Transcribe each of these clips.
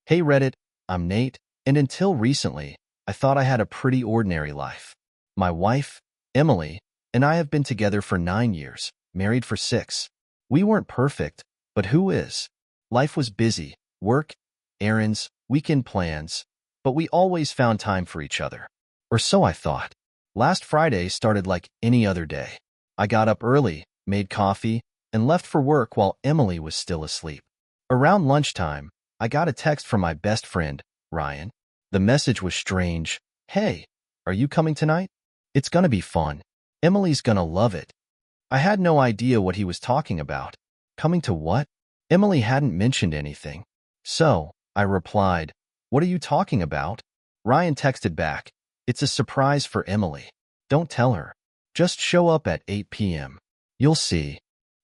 Hey Reddit, I'm Nate, and until recently, I thought I had a pretty ordinary life. My wife, Emily, and I have been together for 9 years, married for 6. We weren't perfect, but who is? Life was busy, work, errands, weekend plans, but we always found time for each other. Or so I thought. Last Friday started like any other day. I got up early, made coffee, and left for work while Emily was still asleep. Around lunchtime, I got a text from my best friend, Ryan. The message was strange. Hey, are you coming tonight? It's gonna be fun. Emily's gonna love it. I had no idea what he was talking about. Coming to what? Emily hadn't mentioned anything. So, I replied, what are you talking about? Ryan texted back, it's a surprise for Emily. Don't tell her. Just show up at 8 p.m. You'll see.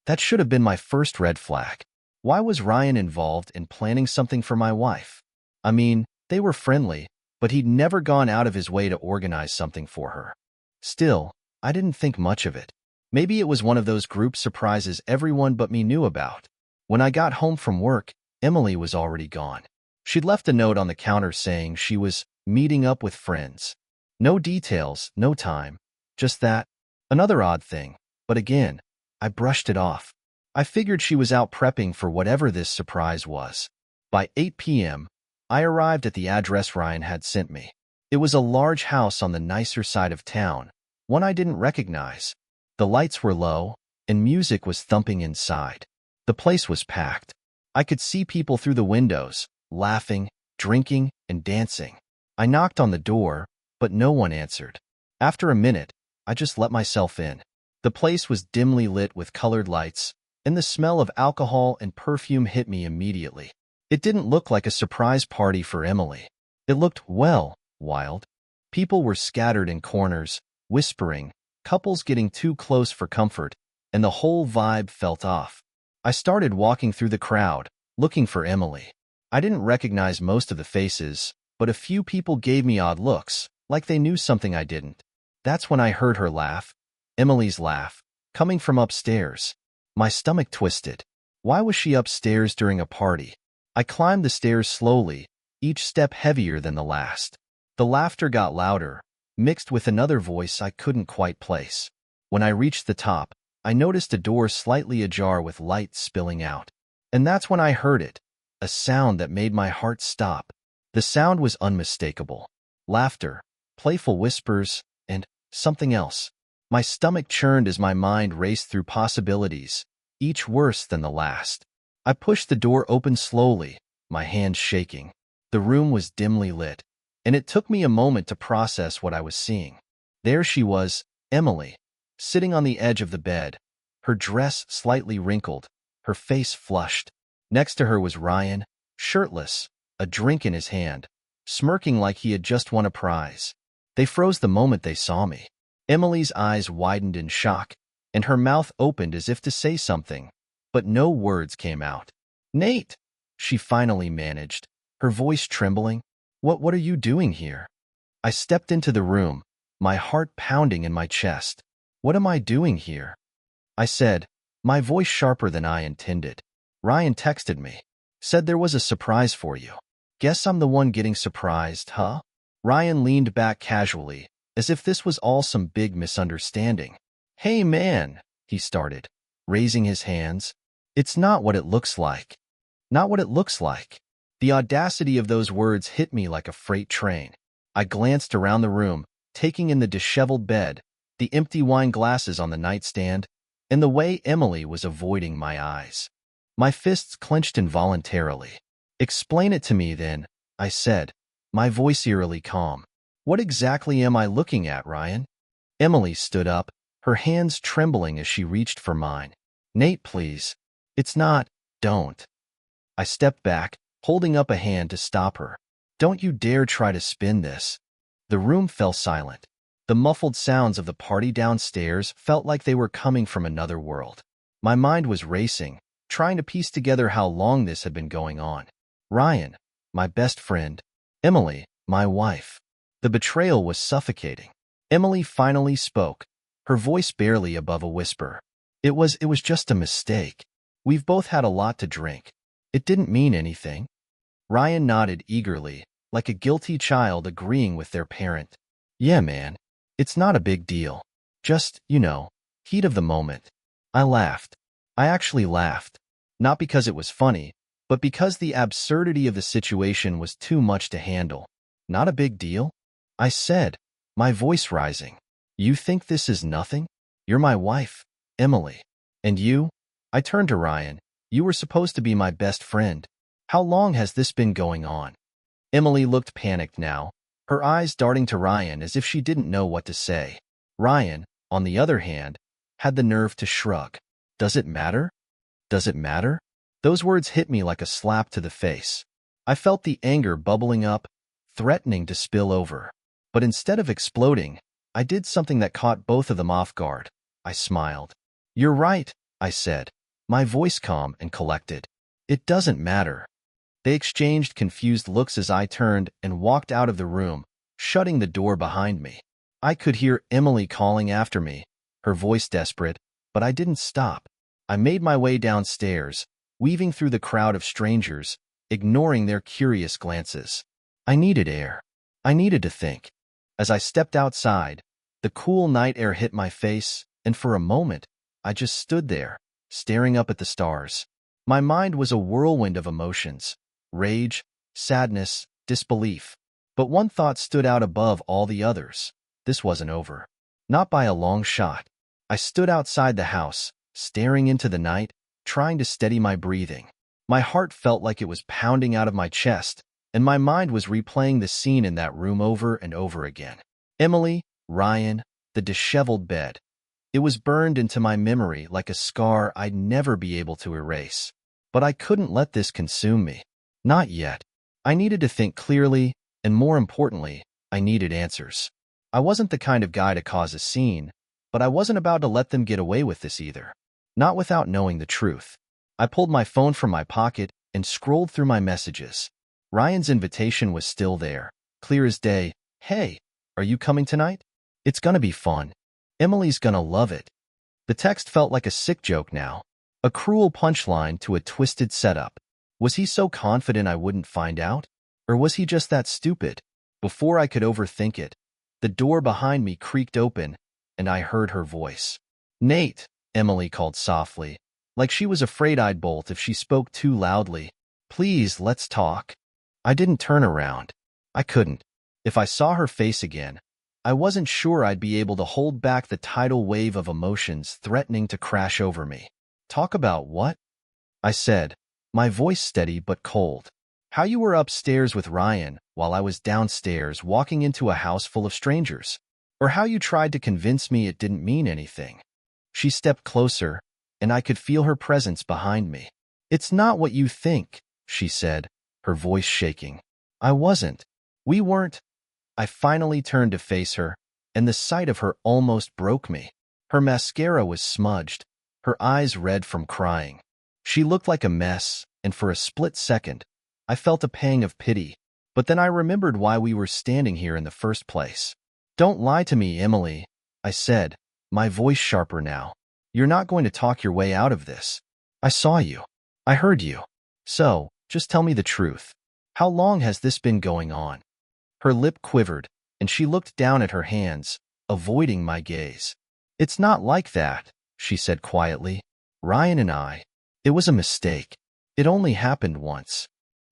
That should have been my first red flag. Why was Ryan involved in planning something for my wife? I mean, they were friendly, but he'd never gone out of his way to organize something for her. Still, I didn't think much of it. Maybe it was one of those group surprises everyone but me knew about. When I got home from work, Emily was already gone. She'd left a note on the counter saying she was meeting up with friends. No details, no time, just that. Another odd thing, but again, I brushed it off. I figured she was out prepping for whatever this surprise was. By 8 p.m., I arrived at the address Ryan had sent me. It was a large house on the nicer side of town, one I didn't recognize. The lights were low, and music was thumping inside. The place was packed. I could see people through the windows, laughing, drinking, and dancing. I knocked on the door, but no one answered. After a minute, I just let myself in. The place was dimly lit with colored lights, and the smell of alcohol and perfume hit me immediately. It didn't look like a surprise party for Emily. It looked, well, wild. People were scattered in corners, whispering, couples getting too close for comfort, and the whole vibe felt off. I started walking through the crowd, looking for Emily. I didn't recognize most of the faces, but a few people gave me odd looks, like they knew something I didn't. That's when I heard her laugh, Emily's laugh, coming from upstairs. My stomach twisted. Why was she upstairs during a party? I climbed the stairs slowly, each step heavier than the last. The laughter got louder, mixed with another voice I couldn't quite place. When I reached the top, I noticed a door slightly ajar with light spilling out. And that's when I heard it, a sound that made my heart stop. The sound was unmistakable. Laughter, playful whispers, and something else. My stomach churned as my mind raced through possibilities, each worse than the last. I pushed the door open slowly, my hands shaking. The room was dimly lit, and it took me a moment to process what I was seeing. There she was, Emily, sitting on the edge of the bed, her dress slightly wrinkled, her face flushed. Next to her was Ryan, shirtless, a drink in his hand, smirking like he had just won a prize. They froze the moment they saw me. Emily's eyes widened in shock, and her mouth opened as if to say something, but no words came out. Nate, she finally managed, her voice trembling. What are you doing here? I stepped into the room, my heart pounding in my chest. What am I doing here? I said, my voice sharper than I intended. Ryan texted me, said there was a surprise for you. Guess I'm the one getting surprised, huh? Ryan leaned back casually, as if this was all some big misunderstanding. Hey man, he started, raising his hands. It's not what it looks like. Not what it looks like. The audacity of those words hit me like a freight train. I glanced around the room, taking in the disheveled bed, the empty wine glasses on the nightstand, and the way Emily was avoiding my eyes. My fists clenched involuntarily. Explain it to me then, I said, my voice eerily calm. What exactly am I looking at, Ryan? Emily stood up, her hands trembling as she reached for mine. Nate, please. It's not, don't. I stepped back, holding up a hand to stop her. Don't you dare try to spin this. The room fell silent. The muffled sounds of the party downstairs felt like they were coming from another world. My mind was racing, trying to piece together how long this had been going on. Ryan, my best friend. Emily, my wife. The betrayal was suffocating. Emily finally spoke, her voice barely above a whisper. It was just a mistake. We've both had a lot to drink. It didn't mean anything. Ryan nodded eagerly, like a guilty child agreeing with their parent. Yeah, man. It's not a big deal. Just, heat of the moment. I laughed. I actually laughed. Not because it was funny, but because the absurdity of the situation was too much to handle. Not a big deal? I said, my voice rising. You think this is nothing? You're my wife, Emily. And you? I turned to Ryan. You were supposed to be my best friend. How long has this been going on? Emily looked panicked now, her eyes darting to Ryan as if she didn't know what to say. Ryan, on the other hand, had the nerve to shrug. Does it matter? Does it matter? Those words hit me like a slap to the face. I felt the anger bubbling up, threatening to spill over. But instead of exploding, I did something that caught both of them off guard. I smiled. You're right, I said, my voice calm and collected. It doesn't matter. They exchanged confused looks as I turned and walked out of the room, shutting the door behind me. I could hear Emily calling after me, her voice desperate, but I didn't stop. I made my way downstairs, weaving through the crowd of strangers, ignoring their curious glances. I needed air. I needed to think. As I stepped outside, the cool night air hit my face, and for a moment, I just stood there, staring up at the stars. My mind was a whirlwind of emotions. Rage, sadness, disbelief. But one thought stood out above all the others. This wasn't over. Not by a long shot. I stood outside the house, staring into the night, trying to steady my breathing. My heart felt like it was pounding out of my chest, and my mind was replaying the scene in that room over and over again. Emily, Ryan, the disheveled bed. It was burned into my memory like a scar I'd never be able to erase. But I couldn't let this consume me. Not yet. I needed to think clearly, and more importantly, I needed answers. I wasn't the kind of guy to cause a scene, but I wasn't about to let them get away with this either. Not without knowing the truth. I pulled my phone from my pocket and scrolled through my messages. Ryan's invitation was still there, clear as day. Hey, are you coming tonight? It's gonna be fun. Emily's gonna love it. The text felt like a sick joke now, a cruel punchline to a twisted setup. Was he so confident I wouldn't find out? Or was he just that stupid? Before I could overthink it, the door behind me creaked open, and I heard her voice. Nate, Emily called softly, like she was afraid I'd bolt if she spoke too loudly. Please, let's talk. I didn't turn around. I couldn't. If I saw her face again, I wasn't sure I'd be able to hold back the tidal wave of emotions threatening to crash over me. Talk about what? I said, my voice steady but cold. How you were upstairs with Ryan while I was downstairs walking into a house full of strangers. Or how you tried to convince me it didn't mean anything. She stepped closer, and I could feel her presence behind me. It's not what you think, she said, her voice shaking. I wasn't. We weren't. I finally turned to face her, and the sight of her almost broke me. Her mascara was smudged, her eyes red from crying. She looked like a mess, and for a split second, I felt a pang of pity, but then I remembered why we were standing here in the first place. Don't lie to me, Emily, I said, my voice sharper now. You're not going to talk your way out of this. I saw you. I heard you. So, just tell me the truth. How long has this been going on? Her lip quivered, and she looked down at her hands, avoiding my gaze. It's not like that, she said quietly. Ryan and I. It was a mistake. It only happened once.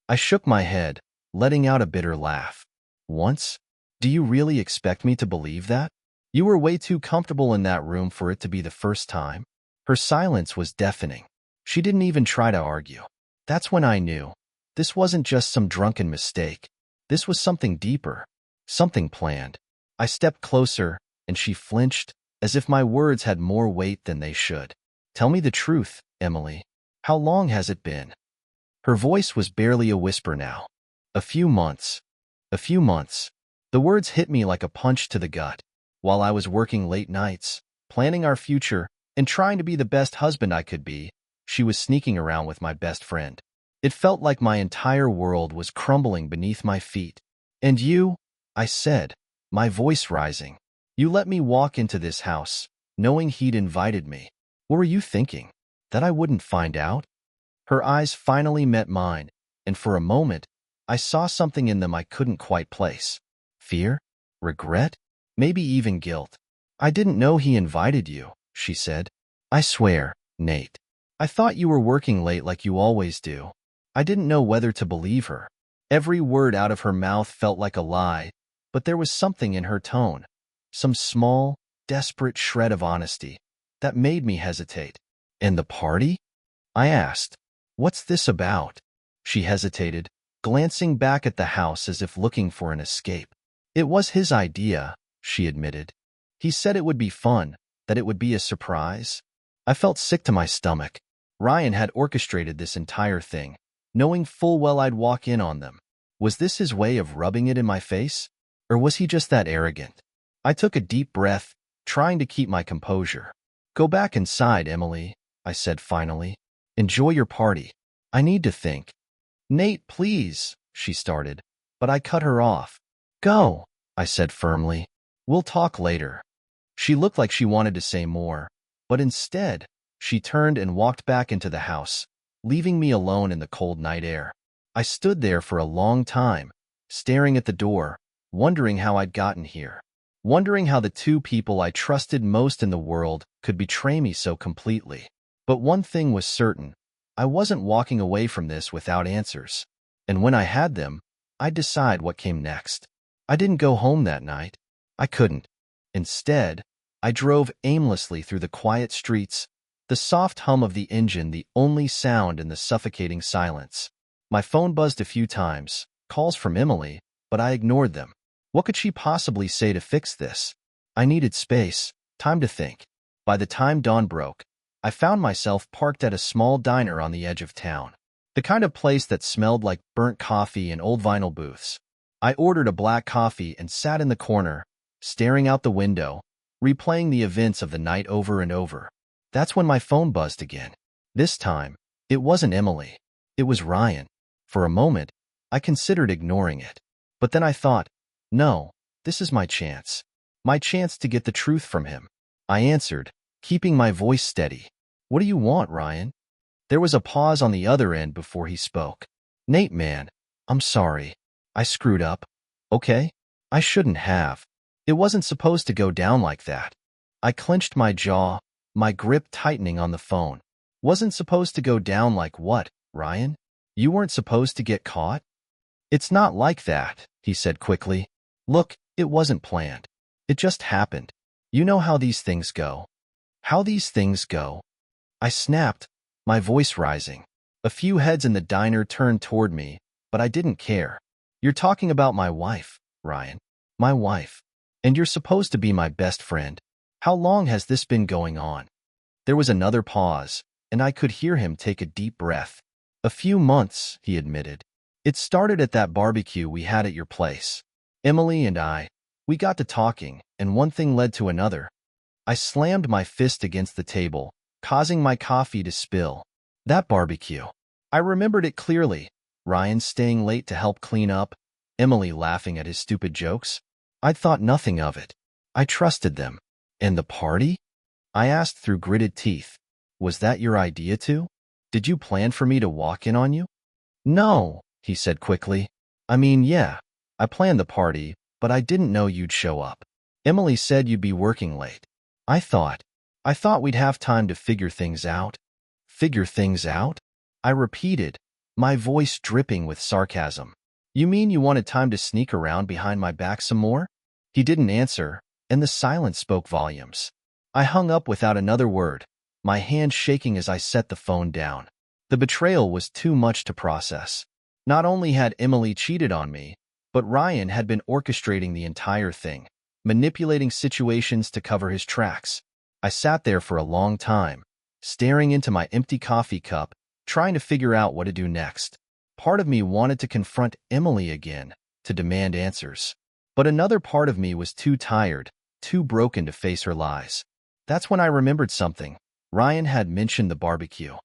I shook my head, letting out a bitter laugh. Once? Do you really expect me to believe that? You were way too comfortable in that room for it to be the first time. Her silence was deafening. She didn't even try to argue. That's when I knew. This wasn't just some drunken mistake. This was something deeper. Something planned. I stepped closer, and she flinched, as if my words had more weight than they should. Tell me the truth, Emily. How long has it been? Her voice was barely a whisper now. A few months. A few months. The words hit me like a punch to the gut. While I was working late nights, planning our future, and trying to be the best husband I could be, she was sneaking around with my best friend. It felt like my entire world was crumbling beneath my feet. And you, I said, my voice rising. You let me walk into this house, knowing he'd invited me. What were you thinking? That I wouldn't find out? Her eyes finally met mine, and for a moment, I saw something in them I couldn't quite place. Fear? Regret? Maybe even guilt. I didn't know he invited you, she said. I swear, Nate. I thought you were working late like you always do. I didn't know whether to believe her. Every word out of her mouth felt like a lie, but there was something in her tone, some small, desperate shred of honesty, that made me hesitate. And the party? I asked. What's this about? She hesitated, glancing back at the house as if looking for an escape. It was his idea, she admitted. He said it would be fun, that it would be a surprise. I felt sick to my stomach. Ryan had orchestrated this entire thing, knowing full well I'd walk in on them. Was this his way of rubbing it in my face? Or was he just that arrogant? I took a deep breath, trying to keep my composure. Go back inside, Emily, I said finally. Enjoy your party. I need to think. Nate, please, she started, but I cut her off. Go, I said firmly. We'll talk later. She looked like she wanted to say more, but instead, she turned and walked back into the house, leaving me alone in the cold night air. I stood there for a long time, staring at the door, wondering how I'd gotten here, wondering how the two people I trusted most in the world could betray me so completely. But one thing was certain, I wasn't walking away from this without answers. And when I had them, I'd decide what came next. I didn't go home that night. I couldn't. Instead, I drove aimlessly through the quiet streets, the soft hum of the engine the only sound in the suffocating silence. My phone buzzed a few times, calls from Emily, but I ignored them. What could she possibly say to fix this? I needed space, time to think. By the time dawn broke, I found myself parked at a small diner on the edge of town, the kind of place that smelled like burnt coffee and old vinyl booths. I ordered a black coffee and sat in the corner, staring out the window, replaying the events of the night over and over. That's when my phone buzzed again. This time, it wasn't Emily. It was Ryan. For a moment, I considered ignoring it. But then I thought, no, this is my chance. My chance to get the truth from him. I answered, keeping my voice steady. What do you want, Ryan? There was a pause on the other end before he spoke. Nate, man, I'm sorry. I screwed up. Okay? I shouldn't have. It wasn't supposed to go down like that. I clenched my jaw, my grip tightening on the phone. Wasn't supposed to go down like what, Ryan? You weren't supposed to get caught? It's not like that, he said quickly. Look, it wasn't planned. It just happened. You know how these things go. How these things go. I snapped, my voice rising. A few heads in the diner turned toward me, but I didn't care. You're talking about my wife, Ryan. My wife. And you're supposed to be my best friend. How long has this been going on? There was another pause, and I could hear him take a deep breath. A few months, he admitted. It started at that barbecue we had at your place. Emily and I, we got to talking, and one thing led to another. I slammed my fist against the table, causing my coffee to spill. That barbecue. I remembered it clearly. Ryan staying late to help clean up, Emily laughing at his stupid jokes. I'd thought nothing of it. I trusted them. And the party? I asked through gritted teeth. Was that your idea too? Did you plan for me to walk in on you? No, he said quickly. I mean, yeah, I planned the party, but I didn't know you'd show up. Emily said you'd be working late. I thought we'd have time to figure things out. Figure things out? I repeated, my voice dripping with sarcasm. You mean you wanted time to sneak around behind my back some more? He didn't answer, and the silence spoke volumes. I hung up without another word, my hand shaking as I set the phone down. The betrayal was too much to process. Not only had Emily cheated on me, but Ryan had been orchestrating the entire thing, manipulating situations to cover his tracks. I sat there for a long time, staring into my empty coffee cup, trying to figure out what to do next. Part of me wanted to confront Emily again, to demand answers. But another part of me was too tired, too broken to face her lies. That's when I remembered something. Ryan had mentioned the barbecue.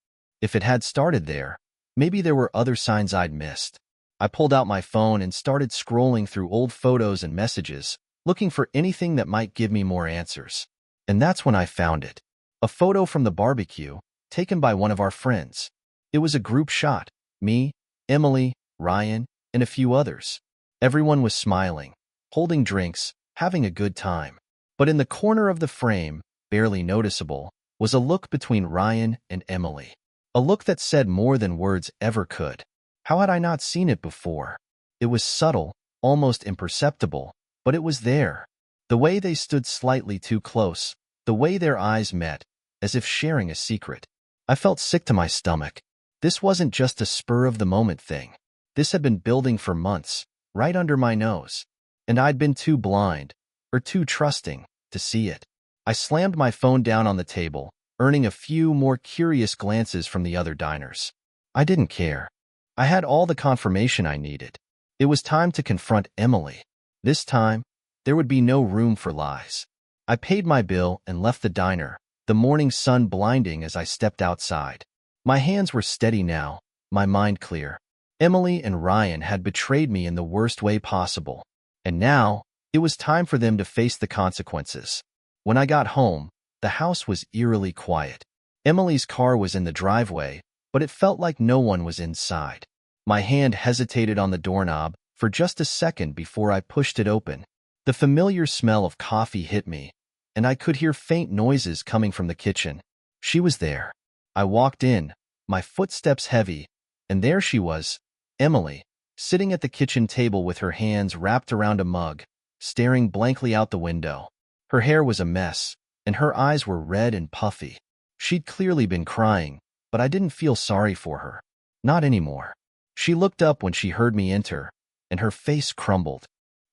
If it had started there, maybe there were other signs I'd missed. I pulled out my phone and started scrolling through old photos and messages, looking for anything that might give me more answers. And that's when I found it. A photo from the barbecue, taken by one of our friends. It was a group shot. Me, Emily, Ryan, and a few others. Everyone was smiling, holding drinks, having a good time. But in the corner of the frame, barely noticeable, was a look between Ryan and Emily. A look that said more than words ever could. How had I not seen it before? It was subtle, almost imperceptible, but it was there. The way they stood slightly too close, the way their eyes met, as if sharing a secret. I felt sick to my stomach. This wasn't just a spur-of-the-moment thing. This had been building for months, right under my nose. And I'd been too blind, or too trusting, to see it. I slammed my phone down on the table, earning a few more curious glances from the other diners. I didn't care. I had all the confirmation I needed. It was time to confront Emily. This time, there would be no room for lies. I paid my bill and left the diner, the morning sun blinding as I stepped outside. My hands were steady now, my mind clear. Emily and Ryan had betrayed me in the worst way possible. And now, it was time for them to face the consequences. When I got home, the house was eerily quiet. Emily's car was in the driveway, but it felt like no one was inside. My hand hesitated on the doorknob for just a second before I pushed it open. The familiar smell of coffee hit me, and I could hear faint noises coming from the kitchen. She was there. I walked in, my footsteps heavy, and there she was, Emily, sitting at the kitchen table with her hands wrapped around a mug, staring blankly out the window. Her hair was a mess, and her eyes were red and puffy. She'd clearly been crying, but I didn't feel sorry for her. Not anymore. She looked up when she heard me enter, and her face crumbled.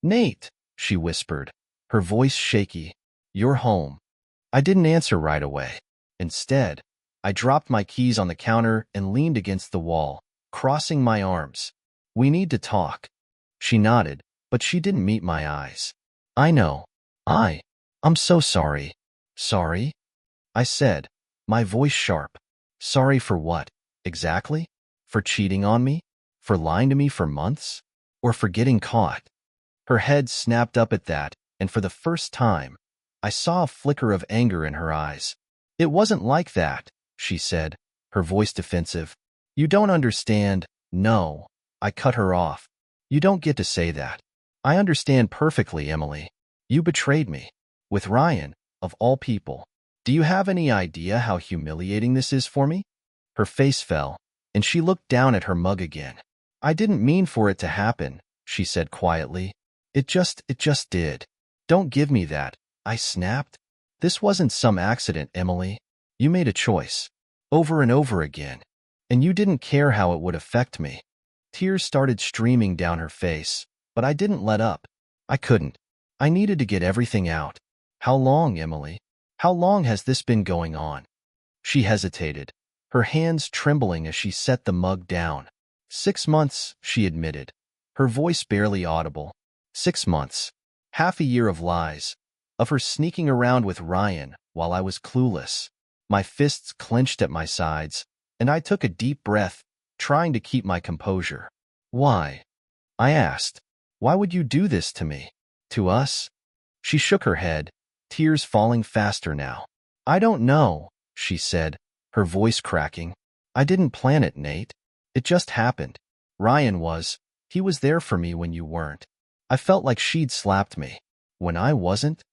"Nate," she whispered, her voice shaky. "You're home." I didn't answer right away. Instead, I dropped my keys on the counter and leaned against the wall, crossing my arms. "We need to talk." She nodded, but she didn't meet my eyes. "I know. I'm so sorry." "Sorry?" I said, my voice sharp. "Sorry for what, exactly? For cheating on me? For lying to me for months? Or for getting caught?" Her head snapped up at that, and for the first time, I saw a flicker of anger in her eyes. "It wasn't like that," she said, her voice defensive. "You don't understand." "No," I cut her off. "You don't get to say that. I understand perfectly, Emily. You betrayed me. With Ryan, of all people. Do you have any idea how humiliating this is for me?" Her face fell, and she looked down at her mug again. "I didn't mean for it to happen," she said quietly. It just did." "Don't give me that," I snapped. "This wasn't some accident, Emily. You made a choice. Over and over again. And you didn't care how it would affect me." Tears started streaming down her face, but I didn't let up. I couldn't. I needed to get everything out. "How long, Emily? How long has this been going on?" She hesitated, her hands trembling as she set the mug down. 6 months, she admitted, her voice barely audible. 6 months. Half a year of lies, of her sneaking around with Ryan while I was clueless. My fists clenched at my sides, and I took a deep breath, trying to keep my composure. "Why?" I asked. "Why would you do this to me? To us?" She shook her head, tears falling faster now. "I don't know," she said, her voice cracking. "I didn't plan it, Nate. It just happened. He was there for me when you weren't." I felt like she'd slapped me. "When I wasn't?"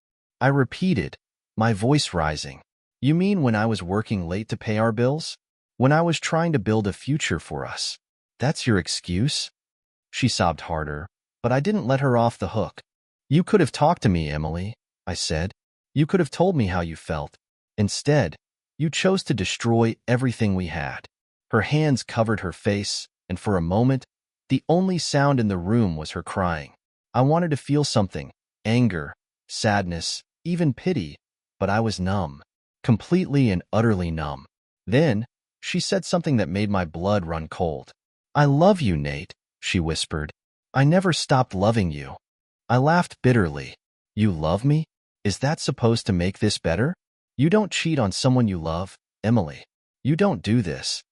I repeated, my voice rising. "You mean when I was working late to pay our bills? When I was trying to build a future for us? That's your excuse?" She sobbed harder, but I didn't let her off the hook. "You could have talked to me, Emily," I said. "You could have told me how you felt. Instead, you chose to destroy everything we had." Her hands covered her face, and for a moment, the only sound in the room was her crying. I wanted to feel something, anger, sadness, even pity, but I was numb, completely and utterly numb. Then, she said something that made my blood run cold. "I love you, Nate," she whispered. "I never stopped loving you." I laughed bitterly. "You love me? Is that supposed to make this better? You don't cheat on someone you love, Emily. You don't do this."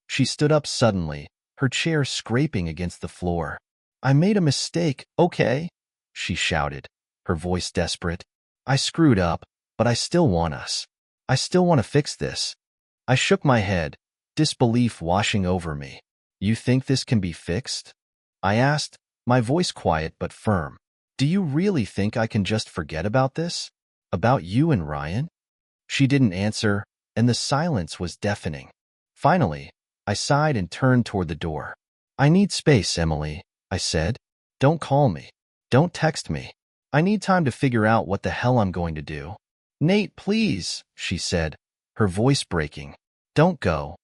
She stood up suddenly, her chair scraping against the floor. "I made a mistake, okay?" she shouted, her voice desperate. "I screwed up, but I still want us. I still want to fix this." I shook my head, disbelief washing over me. "You think this can be fixed?" I asked, my voice quiet but firm. Do you really think I can just forget about this? About you and Ryan? She didn't answer, and the silence was deafening. Finally, I sighed and turned toward the door. I need space, Emily, I said. Don't call me. Don't text me. I need time to figure out what the hell I'm going to do. Nate, please, she said, her voice breaking. Don't go.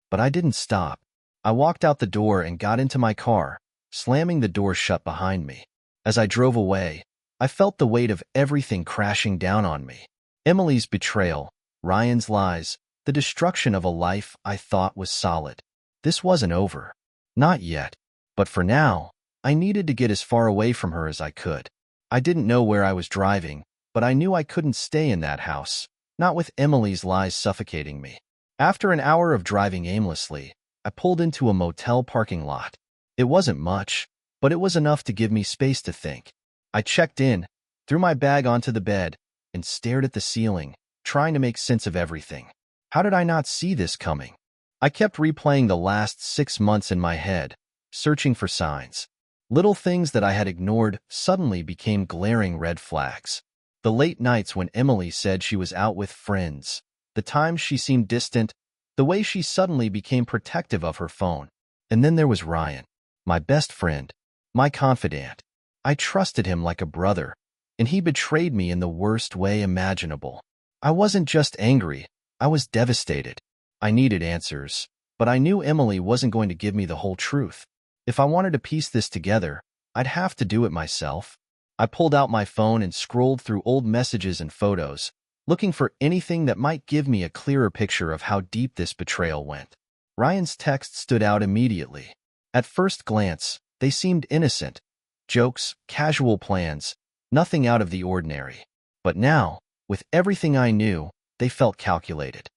But I didn't stop. I walked out the door and got into my car, slamming the door shut behind me. As I drove away, I felt the weight of everything crashing down on me. Emily's betrayal, Ryan's lies, the destruction of a life I thought was solid. This wasn't over. Not yet. But for now, I needed to get as far away from her as I could. I didn't know where I was driving, but I knew I couldn't stay in that house, not with Emily's lies suffocating me. After an hour of driving aimlessly, I pulled into a motel parking lot. It wasn't much, but it was enough to give me space to think. I checked in, threw my bag onto the bed, and stared at the ceiling, trying to make sense of everything. How did I not see this coming? I kept replaying the last 6 months in my head, searching for signs. Little things that I had ignored suddenly became glaring red flags. The late nights when Emily said she was out with friends, the times she seemed distant, the way she suddenly became protective of her phone. And then there was Ryan, my best friend, my confidant. I trusted him like a brother, and he betrayed me in the worst way imaginable. I wasn't just angry, I was devastated. I needed answers, but I knew Emily wasn't going to give me the whole truth. If I wanted to piece this together, I'd have to do it myself. I pulled out my phone and scrolled through old messages and photos, looking for anything that might give me a clearer picture of how deep this betrayal went. Ryan's text stood out immediately. At first glance, they seemed innocent. Jokes, casual plans, nothing out of the ordinary. But now, with everything I knew, they felt calculated.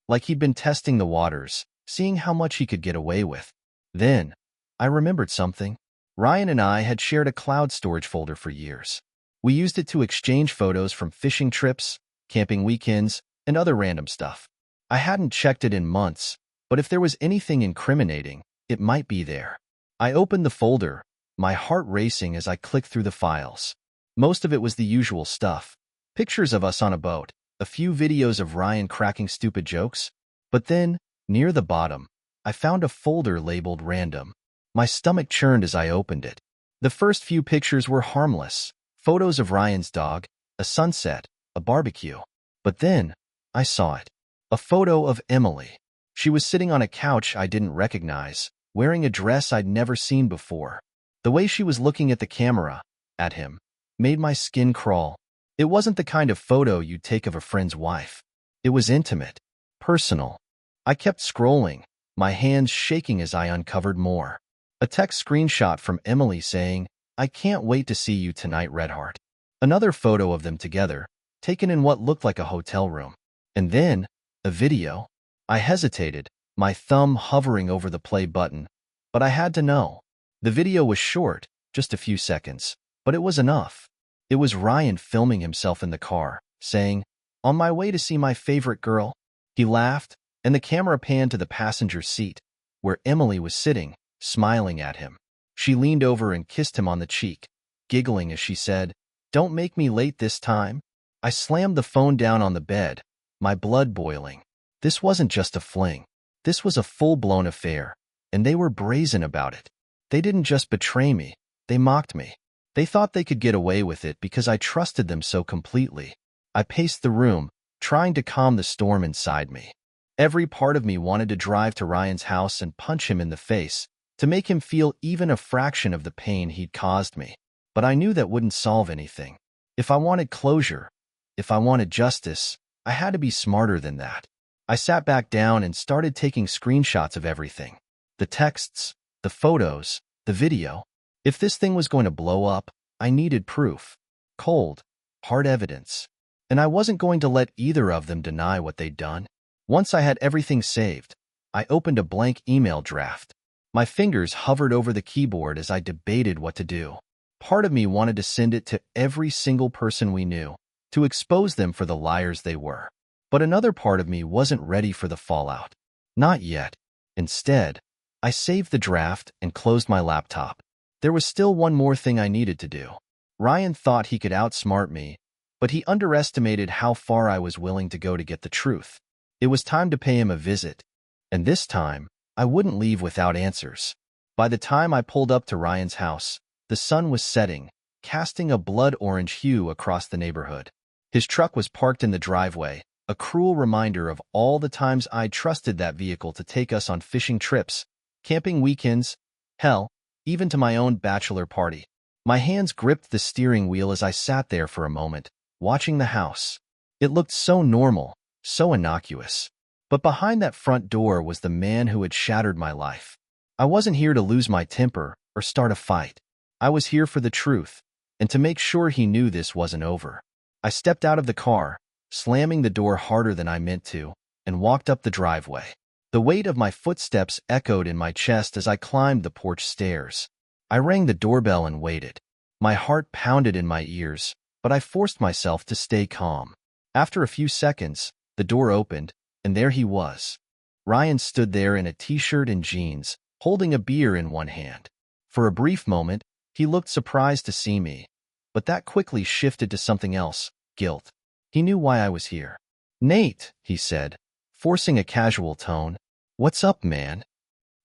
Like he'd been testing the waters, seeing how much he could get away with. Then, I remembered something. Ryan and I had shared a cloud storage folder for years. We used it to exchange photos from fishing trips, camping weekends, and other random stuff. I hadn't checked it in months, but if there was anything incriminating, it might be there. I opened the folder, my heart racing as I clicked through the files. Most of it was the usual stuff. Pictures of us on a boat, a few videos of Ryan cracking stupid jokes. But then, near the bottom, I found a folder labeled Random. My stomach churned as I opened it. The first few pictures were harmless. Photos of Ryan's dog, a sunset, a barbecue. But then, I saw it. A photo of Emily. She was sitting on a couch I didn't recognize, wearing a dress I'd never seen before. The way she was looking at the camera, at him, made my skin crawl. It wasn't the kind of photo you'd take of a friend's wife. It was intimate, personal. I kept scrolling, my hands shaking as I uncovered more. A text screenshot from Emily saying, "I can't wait to see you tonight, Redheart." Another photo of them together, taken in what looked like a hotel room. And then, a video. I hesitated, my thumb hovering over the play button, but I had to know. The video was short, just a few seconds, but it was enough. It was Ryan filming himself in the car, saying, "On my way to see my favorite girl." He laughed, and the camera panned to the passenger seat, where Emily was sitting, smiling at him. She leaned over and kissed him on the cheek, giggling as she said, "Don't make me late this time." I slammed the phone down on the bed, my blood boiling. This wasn't just a fling. This was a full-blown affair, and they were brazen about it. They didn't just betray me, they mocked me. They thought they could get away with it because I trusted them so completely. I paced the room, trying to calm the storm inside me. Every part of me wanted to drive to Ryan's house and punch him in the face, to make him feel even a fraction of the pain he'd caused me. But I knew that wouldn't solve anything. If I wanted closure, if I wanted justice, I had to be smarter than that. I sat back down and started taking screenshots of everything. The texts, the photos, the video. If this thing was going to blow up, I needed proof. Cold, hard evidence. And I wasn't going to let either of them deny what they'd done. Once I had everything saved, I opened a blank email draft. My fingers hovered over the keyboard as I debated what to do. Part of me wanted to send it to every single person we knew, to expose them for the liars they were. But another part of me wasn't ready for the fallout. Not yet. Instead, I saved the draft and closed my laptop. There was still one more thing I needed to do. Ryan thought he could outsmart me, but he underestimated how far I was willing to go to get the truth. It was time to pay him a visit, and this time, I wouldn't leave without answers. By the time I pulled up to Ryan's house, the sun was setting, casting a blood-orange hue across the neighborhood. His truck was parked in the driveway, a cruel reminder of all the times I'd trusted that vehicle to take us on fishing trips, camping weekends, hell, even to my own bachelor party. My hands gripped the steering wheel as I sat there for a moment, watching the house. It looked so normal, so innocuous. But behind that front door was the man who had shattered my life. I wasn't here to lose my temper or start a fight. I was here for the truth, and to make sure he knew this wasn't over. I stepped out of the car, slamming the door harder than I meant to, and walked up the driveway. The weight of my footsteps echoed in my chest as I climbed the porch stairs. I rang the doorbell and waited. My heart pounded in my ears, but I forced myself to stay calm. After a few seconds, the door opened, and there he was. Ryan stood there in a t-shirt and jeans, holding a beer in one hand. For a brief moment, he looked surprised to see me, but that quickly shifted to something else, guilt. He knew why I was here. "Nate," he said, forcing a casual tone. "What's up, man?"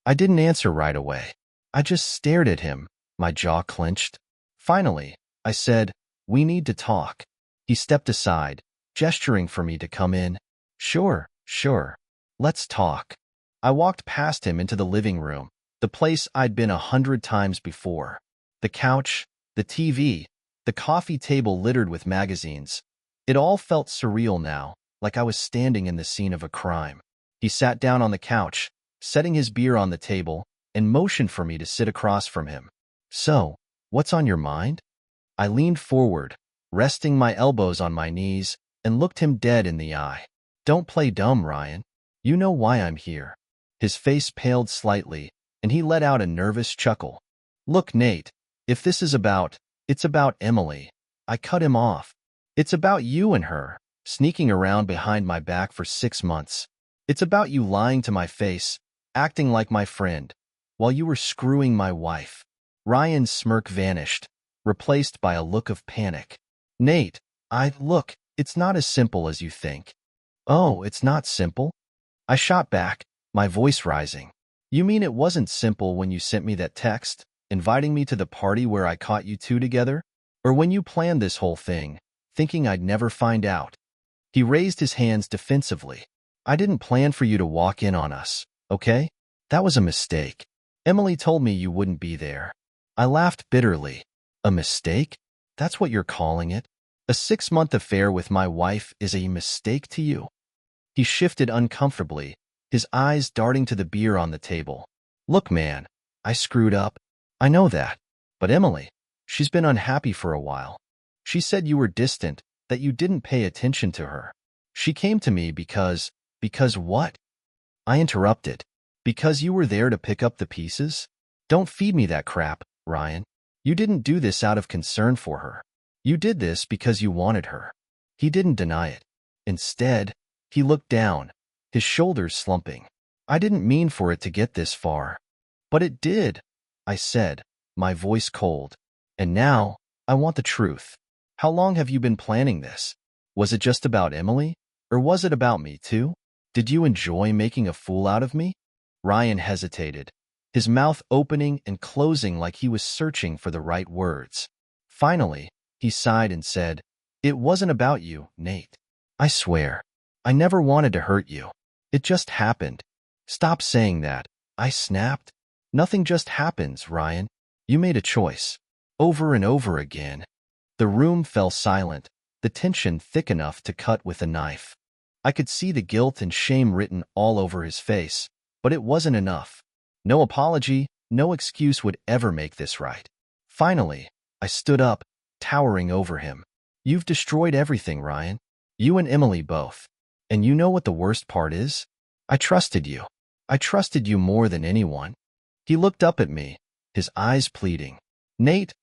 I didn't answer right away. I just stared at him, my jaw clenched. Finally, I said, "We need to talk." He stepped aside, gesturing for me to come in. Sure. Let's talk." I walked past him into the living room, the place I'd been 100 times before. The couch, the TV, the coffee table littered with magazines. It all felt surreal now, like I was standing in the scene of a crime. He sat down on the couch, setting his beer on the table, and motioned for me to sit across from him. "So, what's on your mind?" I leaned forward, resting my elbows on my knees, and looked him dead in the eye. "Don't play dumb, Ryan. You know why I'm here." His face paled slightly, and he let out a nervous chuckle. "Look, Nate, if this is it's about Emily." I cut him off. "It's about you and her, sneaking around behind my back for 6 months. It's about you lying to my face, acting like my friend, while you were screwing my wife." Ryan's smirk vanished, replaced by a look of panic. "Nate, look, it's not as simple as you think." "Oh, it's not simple?" I shot back, my voice rising. "You mean it wasn't simple when you sent me that text, inviting me to the party where I caught you two together? Or when you planned this whole thing, thinking I'd never find out?" He raised his hands defensively. "I didn't plan for you to walk in on us, okay? That was a mistake. Emily told me you wouldn't be there." I laughed bitterly. "A mistake? That's what you're calling it? A 6-month affair with my wife is a mistake to you?" He shifted uncomfortably, his eyes darting to the beer on the table. "Look, man, I screwed up. I know that. But Emily, she's been unhappy for a while. She said you were distant, that you didn't pay attention to her. She came to me because what?" I interrupted. "Because you were there to pick up the pieces? Don't feed me that crap, Ryan. You didn't do this out of concern for her. You did this because you wanted her." He didn't deny it. Instead, he looked down, his shoulders slumping. "I didn't mean for it to get this far." "But it did," I said, my voice cold. "And now, I want the truth. How long have you been planning this? Was it just about Emily? Or was it about me too? Did you enjoy making a fool out of me?" Ryan hesitated, his mouth opening and closing like he was searching for the right words. Finally, he sighed and said, "It wasn't about you, Nate. I swear. I never wanted to hurt you. It just happened." "Stop saying that," I snapped. "Nothing just happens, Ryan. You made a choice. Over and over again." The room fell silent, the tension thick enough to cut with a knife. I could see the guilt and shame written all over his face, but it wasn't enough. No apology, no excuse would ever make this right. Finally, I stood up, towering over him. "You've destroyed everything, Ryan. You and Emily both. And you know what the worst part is? I trusted you. I trusted you more than anyone." He looked up at me, his eyes pleading. "Nate,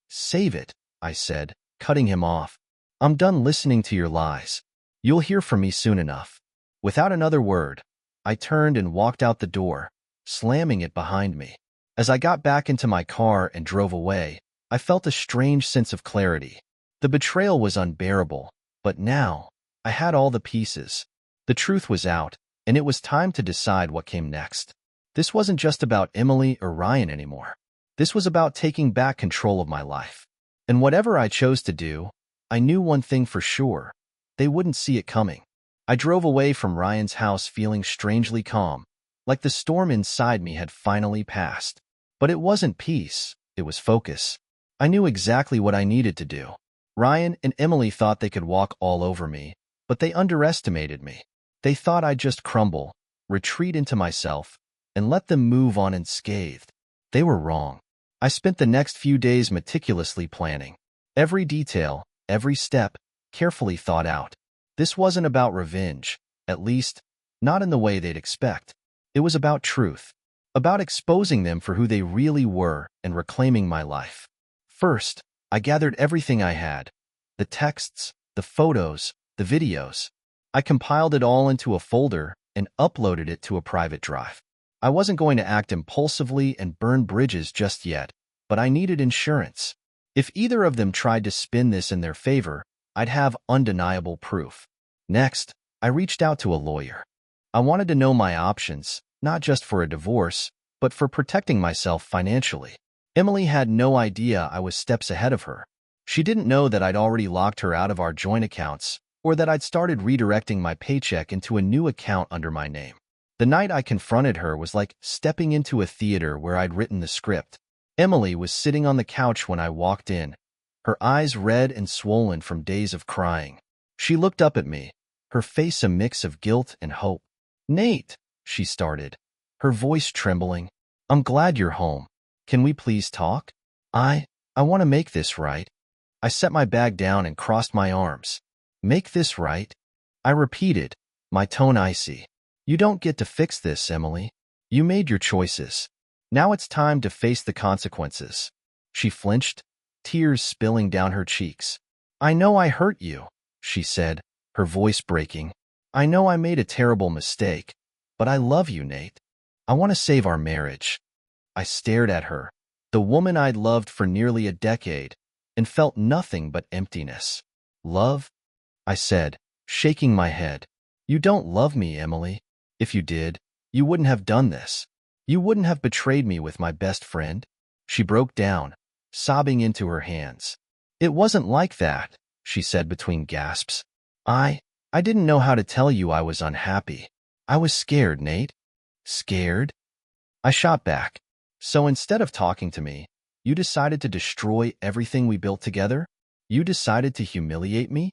save it," I said, cutting him off. "I'm done listening to your lies. You'll hear from me soon enough." Without another word, I turned and walked out the door, slamming it behind me. As I got back into my car and drove away, I felt a strange sense of clarity. The betrayal was unbearable, but now, I had all the pieces. The truth was out, and it was time to decide what came next. This wasn't just about Emily or Ryan anymore. This was about taking back control of my life. And whatever I chose to do, I knew one thing for sure. They wouldn't see it coming. I drove away from Ryan's house feeling strangely calm, like the storm inside me had finally passed. But it wasn't peace, it was focus. I knew exactly what I needed to do. Ryan and Emily thought they could walk all over me, but they underestimated me. They thought I'd just crumble, retreat into myself, and let them move on unscathed. They were wrong. I spent the next few days meticulously planning. Every detail, every step, carefully thought out. This wasn't about revenge, at least, not in the way they'd expect. It was about truth, about exposing them for who they really were and reclaiming my life. First, I gathered everything I had, the texts, the photos, the videos. I compiled it all into a folder and uploaded it to a private drive. I wasn't going to act impulsively and burn bridges just yet, but I needed insurance. If either of them tried to spin this in their favor, I'd have undeniable proof. Next, I reached out to a lawyer. I wanted to know my options, not just for a divorce, but for protecting myself financially. Emily had no idea I was steps ahead of her. She didn't know that I'd already locked her out of our joint accounts, or that I'd started redirecting my paycheck into a new account under my name. The night I confronted her was like stepping into a theater where I'd written the script. Emily was sitting on the couch when I walked in, her eyes red and swollen from days of crying. She looked up at me, her face a mix of guilt and hope. "Nate," she started, her voice trembling, "I'm glad you're home. Can we please talk? I want to make this right." I set my bag down and crossed my arms. "Make this right?" I repeated, my tone icy. "You don't get to fix this, Emily. You made your choices. Now it's time to face the consequences." She flinched, tears spilling down her cheeks. "I know I hurt you," she said, her voice breaking. "I know I made a terrible mistake, but I love you, Nate. I want to save our marriage." I stared at her, the woman I'd loved for nearly a decade, and felt nothing but emptiness. "Love?" I said, shaking my head. "You don't love me, Emily. If you did, you wouldn't have done this. You wouldn't have betrayed me with my best friend." She broke down, sobbing into her hands. "It wasn't like that," she said between gasps. I didn't know how to tell you I was unhappy. I was scared, Nate." "Scared?" I shot back. "So instead of talking to me, you decided to destroy everything we built together? You decided to humiliate me?"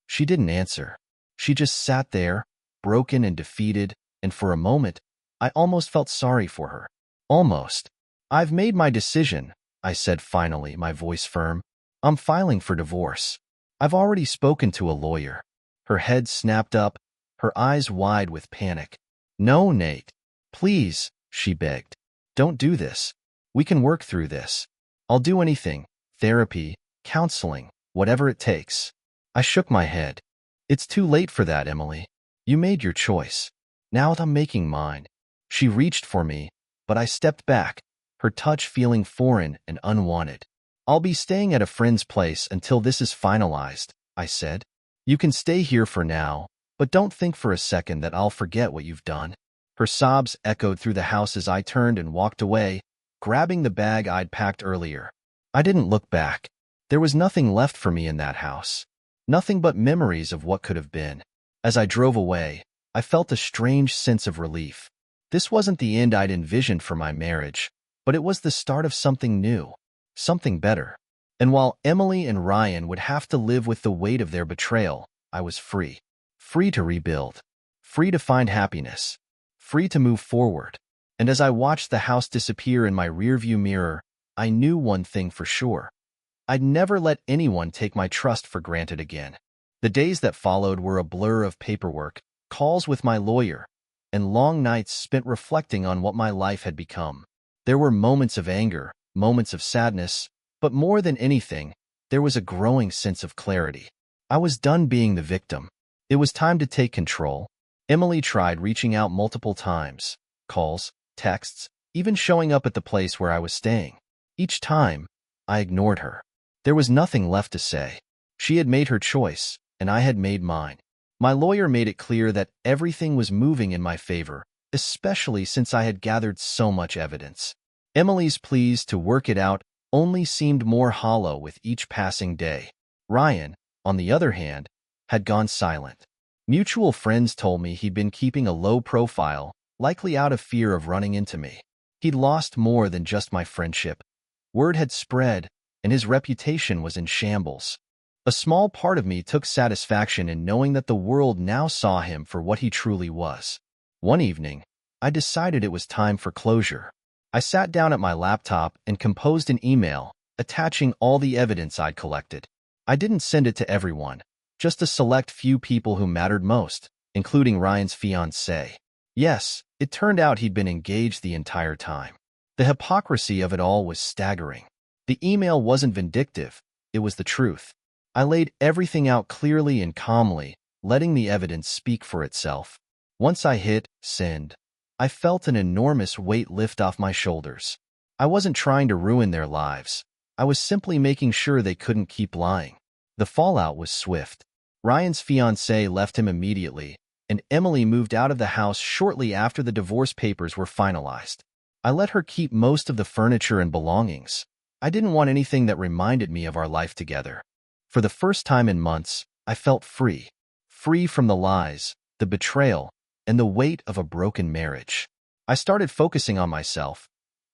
She didn't answer. She just sat there, broken and defeated, and for a moment, I almost felt sorry for her. Almost. "I've made my decision," I said finally, my voice firm. "I'm filing for divorce. I've already spoken to a lawyer." Her head snapped up, her eyes wide with panic. "No, Nate. Please," she begged. "Don't do this. We can work through this. I'll do anything, therapy, counseling, whatever it takes." I shook my head. "It's too late for that, Emily. You made your choice. Now I'm making mine." She reached for me, but I stepped back, her touch feeling foreign and unwanted. "I'll be staying at a friend's place until this is finalized," I said. "You can stay here for now, but don't think for a second that I'll forget what you've done." Her sobs echoed through the house as I turned and walked away, grabbing the bag I'd packed earlier. I didn't look back. There was nothing left for me in that house. Nothing but memories of what could have been. As I drove away, I felt a strange sense of relief. This wasn't the end I'd envisioned for my marriage, but it was the start of something new, something better. And while Emily and Ryan would have to live with the weight of their betrayal, I was free. Free to rebuild. Free to find happiness. Free to move forward. And as I watched the house disappear in my rearview mirror, I knew one thing for sure. I'd never let anyone take my trust for granted again. The days that followed were a blur of paperwork, calls with my lawyer, and long nights spent reflecting on what my life had become. There were moments of anger, moments of sadness, but more than anything, there was a growing sense of clarity. I was done being the victim. It was time to take control. Emily tried reaching out multiple times. Calls, texts, even showing up at the place where I was staying. Each time, I ignored her. There was nothing left to say. She had made her choice, and I had made mine. My lawyer made it clear that everything was moving in my favor, especially since I had gathered so much evidence. Emily's pleas to work it out only seemed more hollow with each passing day. Ryan, on the other hand, had gone silent. Mutual friends told me he'd been keeping a low profile, likely out of fear of running into me. He'd lost more than just my friendship. Word had spread, and his reputation was in shambles. A small part of me took satisfaction in knowing that the world now saw him for what he truly was. One evening, I decided it was time for closure. I sat down at my laptop and composed an email, attaching all the evidence I'd collected. I didn't send it to everyone, just a select few people who mattered most, including Ryan's fiancée. Yes, it turned out he'd been engaged the entire time. The hypocrisy of it all was staggering. The email wasn't vindictive, it was the truth. I laid everything out clearly and calmly, letting the evidence speak for itself. Once I hit send, I felt an enormous weight lift off my shoulders. I wasn't trying to ruin their lives. I was simply making sure they couldn't keep lying. The fallout was swift. Ryan's fiancée left him immediately, and Emily moved out of the house shortly after the divorce papers were finalized. I let her keep most of the furniture and belongings. I didn't want anything that reminded me of our life together. For the first time in months, I felt free. Free from the lies, the betrayal, and the weight of a broken marriage. I started focusing on myself,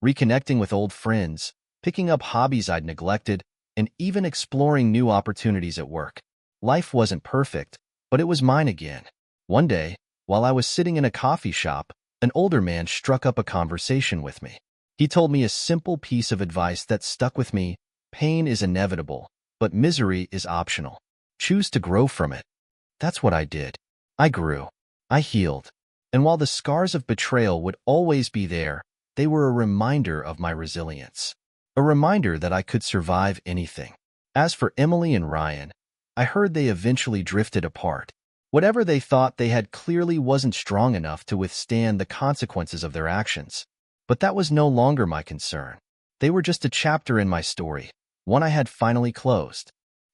reconnecting with old friends, picking up hobbies I'd neglected, and even exploring new opportunities at work. Life wasn't perfect, but it was mine again. One day, while I was sitting in a coffee shop, an older man struck up a conversation with me. He told me a simple piece of advice that stuck with me: pain is inevitable, but misery is optional. Choose to grow from it. That's what I did. I grew. I healed. And while the scars of betrayal would always be there, they were a reminder of my resilience. A reminder that I could survive anything. As for Emily and Ryan, I heard they eventually drifted apart. Whatever they thought they had clearly wasn't strong enough to withstand the consequences of their actions. But that was no longer my concern. They were just a chapter in my story, one I had finally closed.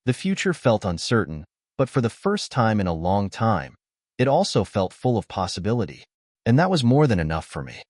The future felt uncertain, but for the first time in a long time, it also felt full of possibility. And that was more than enough for me.